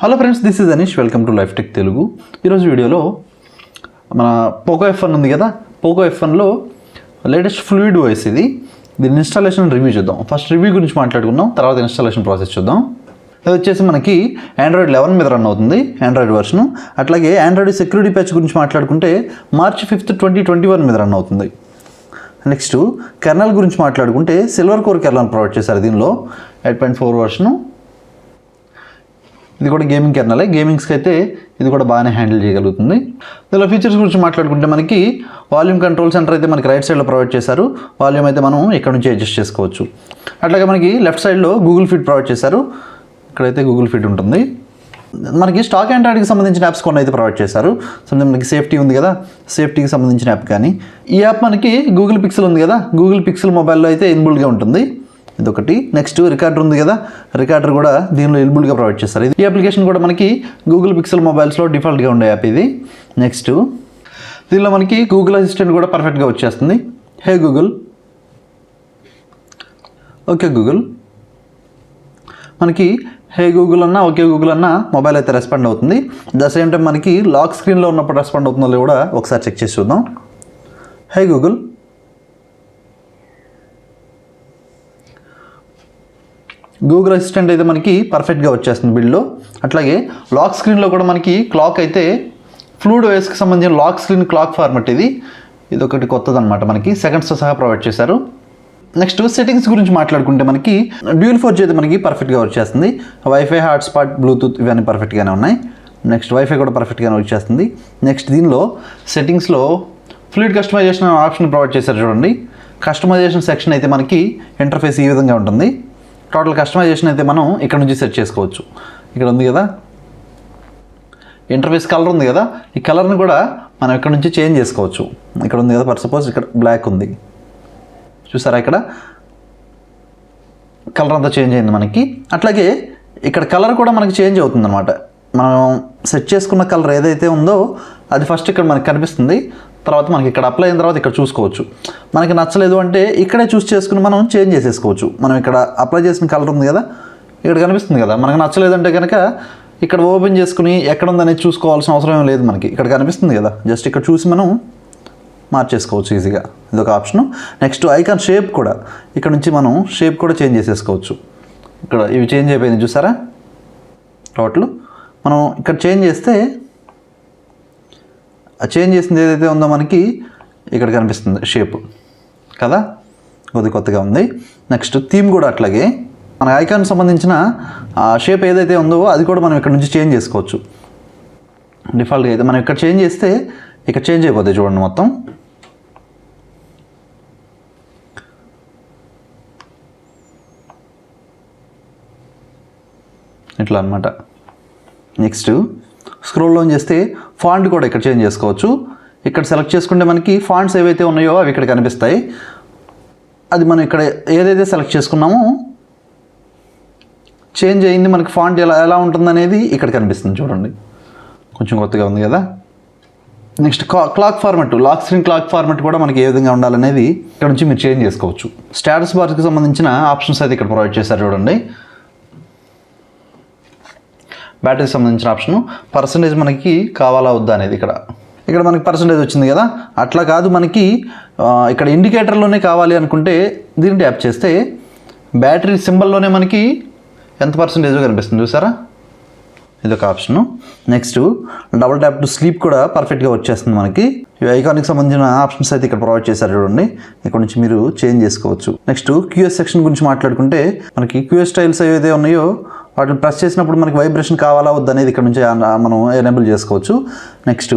Hello friends, this is Anish. Welcome to life tech Telugu. ఈరోజు వీడియోలో మన పోకో F1 ఉంది కదా, పోకో F1లో లేటెస్ట్ ఫ్లూయిడ్ ఓఎస్ ఇది. దీని ఇన్స్టాలేషన్ రివ్యూ చూద్దాం. ఫస్ట్ రివ్యూ గురించి మాట్లాడుకుందాం, తర్వాత ఇన్స్టాలేషన్ ప్రాసెస్ చూద్దాం. అది వచ్చేసి మనకి ఆండ్రాయిడ్ 11 మీద రన్ అవుతుంది, ఆండ్రాయిడ్ వర్షను. అట్లాగే ఆండ్రాయిడ్ సెక్యూరిటీ ప్యాచ్ గురించి మాట్లాడుకుంటే March 5th, 2021 మీద రన్ అవుతుంది. నెక్స్ట్ కెర్నల్ గురించి మాట్లాడుకుంటే సిల్వర్ కోర్ కెర్నల్ ప్రొవైడ్ చేశారు దీనిలో, 8.4 వర్షను. ఇది కూడా గేమింగ్ కెర్నలే, గేమింగ్స్కి అయితే ఇది కూడా బాగానే హ్యాండిల్ చేయగలుగుతుంది. దీనిలో ఫీచర్స్ గురించి మాట్లాడుకుంటే మనకి వాల్యూమ్ కంట్రోల్ సెంటర్ అయితే మనకి రైట్ సైడ్లో ప్రొవైడ్ చేశారు. వాల్యూమ్ అయితే మనం ఇక్కడ నుంచి అడ్జస్ట్ చేసుకోవచ్చు. అట్లాగే మనకి లెఫ్ట్ సైడ్లో గూగుల్ ఫీడ్ ప్రొవైడ్ చేశారు, ఇక్కడైతే గూగుల్ ఫీడ్ ఉంటుంది. మనకి స్టాక్ ఆండ్రాయిడ్కి సంబంధించిన యాప్స్ కొన్ని అయితే ప్రొవైడ్ చేశారు. మనకి సేఫ్టీ ఉంది కదా, సేఫ్టీకి సంబంధించిన యాప్ కానీ ఈ యాప్ మనకి గూగుల్ పిక్సెల్ ఉంది కదా, గూగుల్ పిక్సెల్ మొబైల్లో అయితే ఇన్బుల్డ్గా ఉంటుంది, ఇదొకటి. నెక్స్ట్ రికార్డర్ ఉంది కదా, రికార్డర్ కూడా దీనిలో ఇన్బుల్డ్గా ప్రొవైడ్ చేస్తారు. ఈ అప్లికేషన్ కూడా మనకి గూగుల్ పిక్సెల్ మొబైల్స్లో డిఫాల్ట్గా ఉండే యాప్ ఇది. నెక్స్ట్ దీనిలో మనకి గూగుల్ అసిస్టెంట్ కూడా పర్ఫెక్ట్గా వచ్చేస్తుంది. హే గూగుల్, ఓకే గూగుల్. మనకి హే గూగుల్ అన్నా ఓకే గూగుల్ అన్నా మొబైల్ అయితే రెస్పాండ్ అవుతుంది. ద సేమ్ టైం మనకి లాక్ స్క్రీన్లో ఉన్నప్పుడు రెస్పాండ్ అవుతుందో కూడా ఒకసారి చెక్ చేసి చూద్దాం. హే గూగుల్, గూగుల్ అసిస్టెంట్ అయితే మనకి పర్ఫెక్ట్గా వచ్చేస్తుంది బిల్డ్లో. అట్లాగే లాక్ స్క్రీన్లో కూడా మనకి క్లాక్ అయితే ఫ్లూయిడ్ ఓఎస్కి సంబంధించిన లాక్ స్క్రీన్ క్లాక్ ఫార్మెట్ ఇది ఒకటి కొత్తదనమాట, మనకి సెకండ్స్తో సహా ప్రొవైడ్ చేశారు. నెక్స్ట్ సెట్టింగ్స్ గురించి మాట్లాడుకుంటే మనకి డ్యూయల్ 4G అయితే మనకి పర్ఫెక్ట్గా వచ్చేస్తుంది. వైఫై, హాట్స్పాట్, బ్లూటూత్ ఇవన్నీ పర్ఫెక్ట్గానే ఉన్నాయి. నెక్స్ట్ వైఫై కూడా పర్ఫెక్ట్గానే వచ్చేస్తుంది. నెక్స్ట్ దీనిలో సెట్టింగ్స్లో ఫ్లూయిడ్ కస్టమైజేషన్ ఆప్షన్ ప్రొవైడ్ చేశారు చూడండి. కస్టమైజేషన్ సెక్షన్ అయితే మనకి ఇంటర్ఫేస్ ఈ విధంగా ఉంటుంది. టోటల్ కస్టమైజేషన్ అయితే మనం ఇక్కడ నుంచి సెట్ చేసుకోవచ్చు. ఇక్కడ ఉంది కదా ఇంటర్ఫేస్, కలర్ ఉంది కదా, ఈ కలర్ని కూడా మనం ఇక్కడ నుంచి చేంజ్ చేసుకోవచ్చు. ఇక్కడ ఉంది కదా, ఫర్ సపోజ్ ఇక్కడ బ్లాక్ ఉంది, చూసారా, ఇక్కడ కలర్ అంతా చేంజ్ అయింది మనకి. అట్లాగే ఇక్కడ కలర్ కూడా మనకి చేంజ్ అవుతుంది అనమాట. మనం సెట్ చేసుకున్న కలర్ ఏదైతే ఉందో అది ఫస్ట్ ఇక్కడ మనకి కనిపిస్తుంది, తర్వాత మనకి ఇక్కడ అప్లై అయిన తర్వాత ఇక్కడ చూసుకోవచ్చు. మనకి నచ్చలేదు అంటే ఇక్కడే చూస్ చేసుకుని మనం చేంజ్ చేసేసుకోవచ్చు. మనం ఇక్కడ అప్లై చేసిన కలర్ ఉంది కదా, ఇక్కడ కనిపిస్తుంది కదా. మనకు నచ్చలేదంటే కనుక ఇక్కడ ఓపెన్ చేసుకుని ఎక్కడ ఉందనేది చూసుకోవాల్సిన అవసరం ఏం లేదు, మనకి ఇక్కడ కనిపిస్తుంది కదా, జస్ట్ ఇక్కడ చూసి మనం మార్చేసుకోవచ్చు ఈజీగా, ఇదొక ఆప్షను. నెక్స్ట్ ఐకాన్ షేప్ కూడా ఇక్కడ నుంచి మనం షేప్ కూడా చేంజ్ చేసేసుకోవచ్చు. ఇక్కడ ఇవి చేంజ్ అయిపోయింది చూసారా, టోటల్ మనం ఇక్కడ చేంజ్ చేస్తే ఆ చేంజ్ చేసింది ఏదైతే ఉందో మనకి ఇక్కడ కనిపిస్తుంది షేప్ కదా, కొత్తగా ఉంది. నెక్స్ట్ థీమ్ కూడా అట్లాగే మన ఐకాన్ సంబంధించిన ఆ షేప్ ఏదైతే ఉందో అది కూడా మనం ఇక్కడ నుంచి చేంజ్ చేసుకోవచ్చు. డిఫాల్ట్గా అయితే మనం ఇక్కడ చేంజ్ చేస్తే ఇక్కడ చేంజ్ అయిపోతాయి చూడండి మొత్తం. ఇట్లా అనమాట. నెక్స్ట్ స్క్రోల్ డౌన్ చేస్తే ఫాంట్ కూడా ఇక్కడ చేంజ్ చేసుకోవచ్చు. ఇక్కడ సెలెక్ట్ చేసుకుంటే మనకి ఫాంట్స్ ఏవైతే ఉన్నాయో అవి ఇక్కడ కనిపిస్తాయి. అది మనం ఇక్కడ ఏదైతే సెలెక్ట్ చేసుకున్నామో చేంజ్ అయింది, మనకి ఫాంట్ ఎలా ఉంటుందనేది ఇక్కడ కనిపిస్తుంది చూడండి, కొంచెం కొత్తగా ఉంది కదా. Next clock format, lock screen clock format కూడా మనకి ఏ విధంగా ఉండాలనేది ఇక్కడ నుంచి మీరు చేంజ్ చేసుకోవచ్చు. స్టేటస్ బార్కి సంబంధించిన ఆప్షన్స్ అయితే ఇక్కడ ప్రొవైడ్ చేశారు చూడండి. బ్యాటరీకి సంబంధించిన ఆప్షను, పర్సంటేజ్ మనకి కావాలా వద్దా అనేది ఇక్కడ మనకి పర్సంటేజ్ వచ్చింది కదా. అట్లా కాదు, మనకి ఇక్కడ ఇండికేటర్లోనే కావాలి అనుకుంటే దీన్ని ట్యాప్ చేస్తే బ్యాటరీ సింబల్లోనే మనకి ఎంత పర్సంటేజ్ కనిపిస్తుంది చూసారా, ఇదొక option. Next double tap to sleep కూడా పర్ఫెక్ట్గా వచ్చేస్తుంది మనకి. ఈ ఐకాన్కి సంబంధించిన ఆప్షన్స్ అయితే ఇక్కడ ప్రొవైడ్ చేశారు చూడండి, ఇక్కడ నుంచి మీరు చేంజ్ చేసుకోవచ్చు. నెక్స్ట్ QS సెక్షన్ గురించి మాట్లాడుకుంటే మనకి QS స్టైల్స్ ఏవైతే ఉన్నాయో వాటిని ప్రెస్ చేసినప్పుడు మనకి వైబ్రేషన్ కావాలా వద్దు అనేది ఇక్కడ నుంచి మనం ఎనేబుల్ చేసుకోవచ్చు. నెక్స్ట్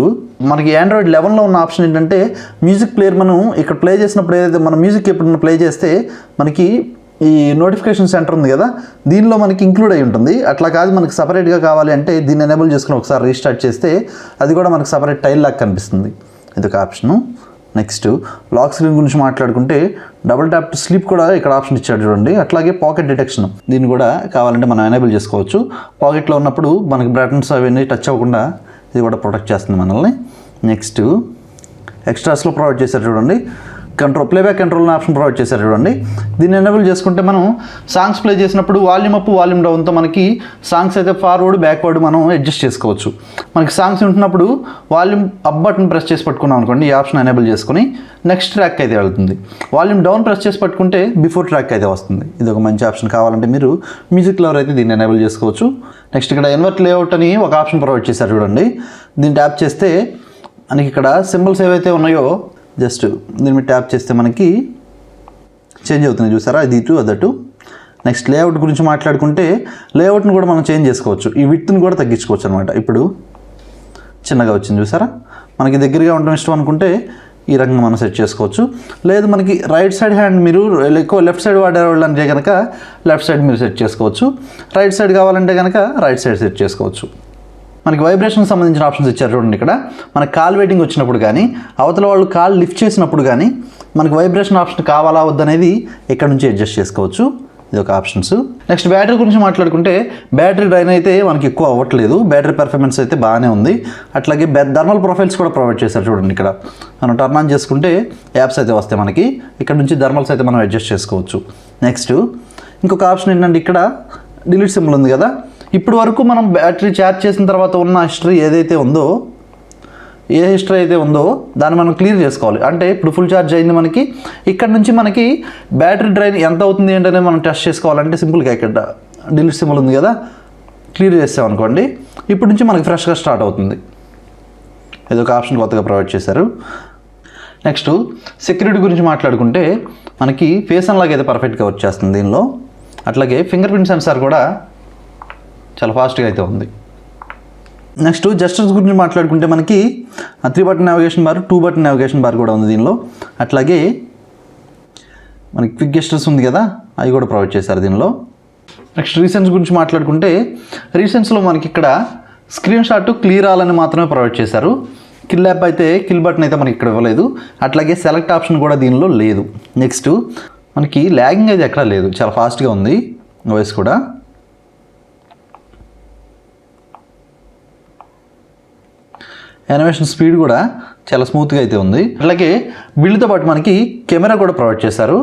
మనకి ఆండ్రాయిడ్ 11లో ఉన్న ఆప్షన్ ఏంటంటే మ్యూజిక్ ప్లేయర్, మనం ఇక్కడ ప్లే చేసినప్పుడు ఏదైతే మనం మ్యూజిక్ ఎప్పుడైనా ప్లే చేస్తే మనకి ఈ నోటిఫికేషన్ సెంటర్ ఉంది కదా, దీనిలో మనకి ఇంక్లూడ్ అయి ఉంటుంది. అట్లా కాదు, మనకి సపరేట్గా కావాలి అంటే దీన్ని ఎనేబుల్ చేసుకుని ఒకసారి రీస్టార్ట్ చేస్తే అది కూడా మనకి సపరేట్ టైల్ లాగా కనిపిస్తుంది, ఇదొక ఆప్షను. నెక్స్ట్ లాక్ స్క్రీన్ గురించి మాట్లాడుకుంటే డబుల్ ట్యాప్ టు స్లీప్ కూడా ఇక్కడ ఆప్షన్ ఇచ్చాడు చూడండి. అట్లాగే పాకెట్ డిటెక్షన్, దీన్ని కూడా కావాలంటే మనం ఎనేబుల్ చేసుకోవచ్చు. పాకెట్లో ఉన్నప్పుడు మనకి బటన్స్ అవన్నీ టచ్ అవ్వకుండా ఇది కూడా ప్రొటెక్ట్ చేస్తుంది మనల్ని. నెక్స్ట్ ఎక్స్ట్రాస్లో ప్రొవైడ్ చేశారు చూడండి, ప్లేబ్యాక్ కంట్రోల్ ఆప్షన్ ప్రొవైడ్ చేశారు చూడండి. దీన్ని ఎనేబుల్ చేసుకుంటే మనం సాంగ్స్ ప్లే చేసినప్పుడు వాల్యూమ్ అప్ వాల్యూమ్ డౌన్తో మనకి సాంగ్స్ అయితే ఫార్వర్డ్ బ్యాక్వర్డ్ మనం అడ్జస్ట్ చేసుకోవచ్చు. మనకి సాంగ్స్ ఉంటున్నప్పుడు వాల్యూమ్ అప్ బటన్ ప్రెస్ చేసి పట్టుకున్నాం అనుకోండి, ఈ ఆప్షన్ ఎనేబుల్ చేసుకుని నెక్స్ట్ ట్రాక్ అయితే వెళ్తుంది. వాల్యూమ్ డౌన్ ప్రెస్ చేసి పట్టుకుంటే బిఫోర్ ట్రాక్ అయితే వస్తుంది. ఇది ఒక మంచి ఆప్షన్. కావాలంటే మీరు మ్యూజిక్ లవర్ అయితే దీన్ని ఎనేబుల్ చేసుకోవచ్చు. నెక్స్ట్ ఇక్కడ ఇన్వర్ట్ లేఅవుట్ అని ఒక ఆప్షన్ ప్రొవైడ్ చేశారు చూడండి. దీన్ని ట్యాప్ చేస్తే మనకి ఇక్కడ సింబల్స్ ఏవైతే ఉన్నాయో జస్ట్ దీని మీద ట్యాప్ చేస్తే మనకి చేంజ్ అవుతుంది, చూసారా, ఇది ఇటు అదటు. నెక్స్ట్ లేఅవుట్ గురించి మాట్లాడుకుంటే లేఅవుట్ని కూడా మనం చేంజ్ చేసుకోవచ్చు. ఈ విడ్త్ని కూడా తగ్గించుకోవచ్చు అనమాట. ఇప్పుడు చిన్నగా వచ్చింది చూసారా. మనకి దగ్గరగా ఉండడం ఇష్టం అనుకుంటే ఈ రకంగా మనం సెట్ చేసుకోవచ్చు. లేదు మనకి రైట్ సైడ్ హ్యాండ్ మీరు ఎక్కువ లెఫ్ట్ సైడ్ వాడేవాళ్ళు అంటే కనుక లెఫ్ట్ సైడ్ మీరు సెట్ చేసుకోవచ్చు. రైట్ సైడ్ కావాలంటే కనుక రైట్ సైడ్ సెట్ చేసుకోవచ్చు. మనకి వైబ్రేషన్కి సంబంధించిన ఆప్షన్స్ ఇచ్చారు చూడండి. ఇక్కడ మనకి కాల్ వెయిటింగ్ వచ్చినప్పుడు కానీ అవతల వాళ్ళు కాల్ లిఫ్ట్ చేసినప్పుడు కానీ మనకి వైబ్రేషన్ ఆప్షన్ కావాలా వద్దనేది ఇక్కడ నుంచి అడ్జస్ట్ చేసుకోవచ్చు. ఇది ఒక ఆప్షన్స్. నెక్స్ట్ బ్యాటరీ గురించి మాట్లాడుకుంటే బ్యాటరీ డ్రైన్ అయితే మనకి ఎక్కువ అవ్వట్లేదు. బ్యాటరీ పెర్ఫార్మెన్స్ అయితే బాగానే ఉంది. అట్లాగే థర్మల్ ప్రొఫైల్స్ కూడా ప్రొవైడ్ చేశారు చూడండి. ఇక్కడ మనం టర్న్ ఆన్ చేసుకుంటే యాప్స్ అయితే వస్తాయి మనకి. ఇక్కడ నుంచి థర్మల్స్ అయితే మనం అడ్జస్ట్ చేసుకోవచ్చు. నెక్స్ట్ ఇంకొక ఆప్షన్ ఏంటంటే ఇక్కడ డిలీట్ సింబల్ ఉంది కదా. ఇప్పటి వరకు మనం బ్యాటరీ ఛార్జ్ చేసిన తర్వాత ఉన్న హిస్టరీ ఏదైతే ఉందో, ఏ హిస్టరీ అయితే ఉందో దాన్ని మనం క్లియర్ చేసుకోవాలి. అంటే ఇప్పుడు ఫుల్ ఛార్జ్ అయింది మనకి. ఇక్కడ నుంచి మనకి బ్యాటరీ డ్రైన్ ఎంత అవుతుంది ఏంటనే మనం టెస్ట్ చేసుకోవాలంటే సింపుల్గా ఇక్కడ డిలీట్ సింబల్ ఉంది కదా, క్లియర్ చేసామనుకోండి, ఇప్పటి నుంచి మనకి ఫ్రెష్గా స్టార్ట్ అవుతుంది. ఇది ఒక ఆప్షన్ కొత్తగా ప్రొవైడ్ చేశారు. నెక్స్ట్ సెక్యూరిటీ గురించి మాట్లాడుకుంటే మనకి ఫేస్ అన్లాక్ అయితే పర్ఫెక్ట్గా వచ్చేస్తుంది దీనిలో. అట్లాగే ఫింగర్ ప్రింట్ సెన్సార్ కూడా చాలా ఫాస్ట్గా అయితే ఉంది. నెక్స్ట్ జస్టర్స్ గురించి మాట్లాడుకుంటే మనకి 3 button navigation bar, 2 button navigation bar కూడా ఉంది దీనిలో. అట్లాగే మనకి క్విక్ గెస్టర్స్ ఉంది కదా, అవి కూడా ప్రొవైడ్ చేశారు దీనిలో. నెక్స్ట్ రీసెంట్స్ గురించి మాట్లాడుకుంటే రీసెంట్స్లో మనకి ఇక్కడ స్క్రీన్ షాట్ క్లియర్ అవ్వాలని మాత్రమే ప్రొవైడ్ చేశారు. కిల్ యాప్ అయితే కిల్ బటన్ అయితే మనకి ఇక్కడ ఇవ్వలేదు. అట్లాగే సెలెక్ట్ ఆప్షన్ కూడా దీనిలో లేదు. నెక్స్ట్ మనకి ల్యాగింగ్ అయితే ఎక్కడా లేదు, చాలా ఫాస్ట్గా ఉంది వాయిస్ కూడా. యానిమేషన్ స్పీడ్ కూడా చాలా స్మూత్గా అయితే ఉంది. అలాగే బిల్డ్తో పాటు మనకి కెమెరా కూడా ప్రొవైడ్ చేశారు.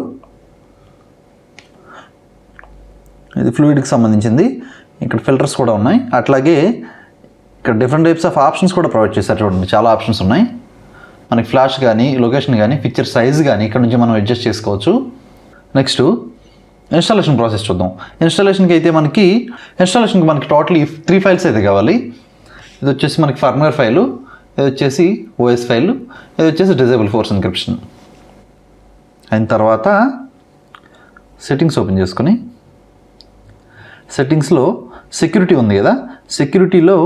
ఇది ఫ్లూయిడ్కి సంబంధించింది. ఇక్కడ ఫిల్టర్స్ కూడా ఉన్నాయి. అట్లాగే ఇక్కడ డిఫరెంట్ టైప్స్ ఆఫ్ ఆప్షన్స్ కూడా ప్రొవైడ్ చేశారు చూడండి. చాలా ఆప్షన్స్ ఉన్నాయి. మనకి ఫ్లాష్ కానీ, లొకేషన్ కానీ, పిక్చర్ సైజ్ కానీ ఇక్కడ నుంచి మనం అడ్జస్ట్ చేసుకోవచ్చు. నెక్స్ట్ ఇన్స్టాలేషన్ ప్రాసెస్ చూద్దాం. ఇన్స్టాలేషన్కి మనకి టోటలీ 3 ఫైల్స్ అయితే కావాలి. ఇది వచ్చేసి మనకి ఫర్మ్వేర్ ఫైలు, ఇది వచ్చేసి ఓఎస్ ఫైలు, ఇది వచ్చేసి డిజేబుల్ ఫోర్స్ ఎన్క్రిప్షన్. అయిన తర్వాత సెట్టింగ్స్ ఓపెన్ చేసుకొని సెట్టింగ్స్లో సెక్యూరిటీ ఉంది కదా, సెక్యూరిటీలో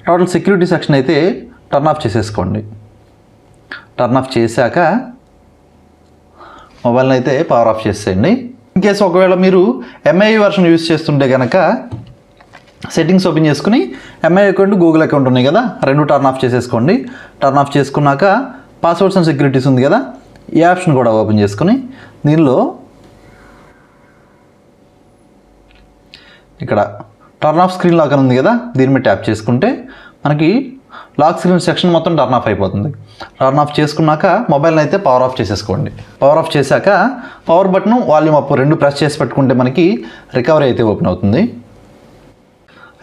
టోటల్ సెక్యూరిటీ సెక్షన్ అయితే టర్న్ ఆఫ్ చేసేసుకోండి. టర్న్ ఆఫ్ చేశాక మొబైల్ని అయితే పవర్ ఆఫ్ చేసేయండి. ఇన్ కేసు ఒకవేళ మీరు ఎంఐ వర్షన్ యూజ్ చేస్తుంటే కనుక సెట్టింగ్స్ ఓపెన్ చేసుకుని ఎంఐ అకౌంట్, గూగుల్ అకౌంట్ ఉన్నాయి కదా, 2 టర్న్ ఆఫ్ చేసేసుకోండి. టర్న్ ఆఫ్ చేసుకున్నాక పాస్వర్డ్స్ అండ్ సెక్యూరిటీస్ ఉంది కదా, ఈ ఆప్షన్ కూడా ఓపెన్ చేసుకుని దీనిలో ఇక్కడ టర్న్ ఆఫ్ స్క్రీన్ లాక్ అని ఉంది కదా, దీని మీద ట్యాప్ చేసుకుంటే మనకి లాక్ స్క్రీన్ సెక్షన్ మొత్తం టర్న్ ఆఫ్ అయిపోతుంది. టర్న్ ఆఫ్ చేసుకున్నాక మొబైల్ని అయితే పవర్ ఆఫ్ చేసేసుకోండి. పవర్ ఆఫ్ చేశాక power button, volume up 2 press చేసి పెట్టుకుంటే మనకి రికవరీ అయితే ఓపెన్ అవుతుంది.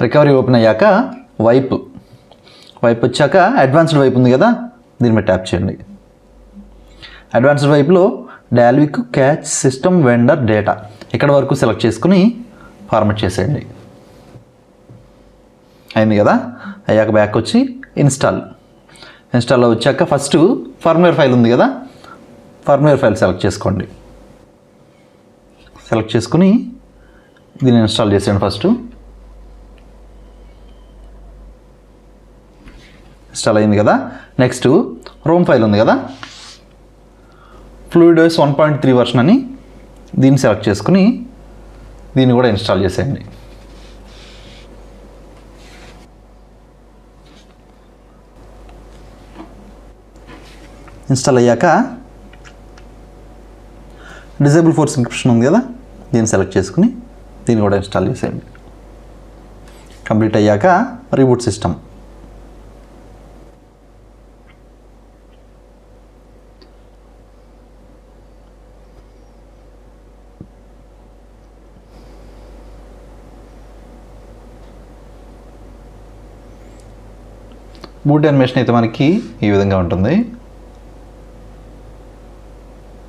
రికవరీ ఓపెన్ అయ్యాక వైప్ వచ్చాక అడ్వాన్స్డ్ వైప్ ఉంది కదా, దీని మీద ట్యాప్ చేయండి. అడ్వాన్స్డ్ వైప్లో Dalvik cache system vendor data ఇక్కడ వరకు సెలెక్ట్ చేసుకుని ఫార్మాట్ చేసేయండి. అయింది కదా. అయ్యాక బ్యాక్ వచ్చి ఇన్స్టాల్లో వచ్చాక ఫస్ట్ ఫర్మ్వేర్ ఫైల్ ఉంది కదా, ఫర్మ్వేర్ ఫైల్ సెలెక్ట్ చేసుకోండి. సెలెక్ట్ చేసుకుని దీన్ని ఇన్స్టాల్ చేసేయండి. ఫస్ట్ ఇన్స్టాల్ అయింది కదా. నెక్స్ట్ రోమ్ ఫైల్ ఉంది కదా, ఫ్లూయిడ్స్ 1.3 వర్షన్ అని దీన్ని సెలెక్ట్ చేసుకుని దీన్ని కూడా ఇన్స్టాల్ చేసేయండి. ఇన్స్టాల్ అయ్యాక డిజేబుల్ ఫోర్స్ ఎన్క్రిప్షన్ ఉంది కదా, దీన్ని సెలెక్ట్ చేసుకుని దీన్ని కూడా ఇన్స్టాల్ చేసేయండి. కంప్లీట్ అయ్యాక రీబూట్ సిస్టమ్ బూట్ యానిమేషన్ అయితే మనకి ఈ విధంగా ఉంటుంది.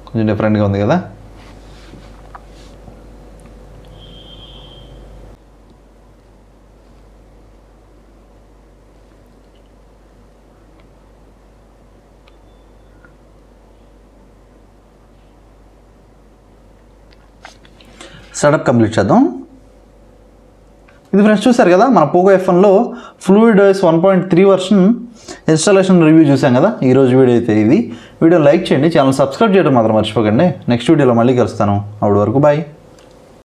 కొంచెం డిఫరెంట్గా ఉంది కదా. సెటప్ కంప్లీట్ చేద్దాం. ఇది ఫ్రెండ్స్ చూసారు కదా, మన పోకో F1లో ఫ్లూయిడ్ 1.3 వర్షన్ ఇన్స్టాలేషన్ రివ్యూ చూసాం కదా. ఈరోజు వీడియో అయితే ఇది. వీడియో లైక్ చేయండి, ఛానల్ సబ్స్క్రైబ్ చేయడం మాత్రం మర్చిపోకండి. నెక్స్ట్ వీడియోలో మళ్ళీ కలుస్తాను. అప్పటి వరకు బాయ్.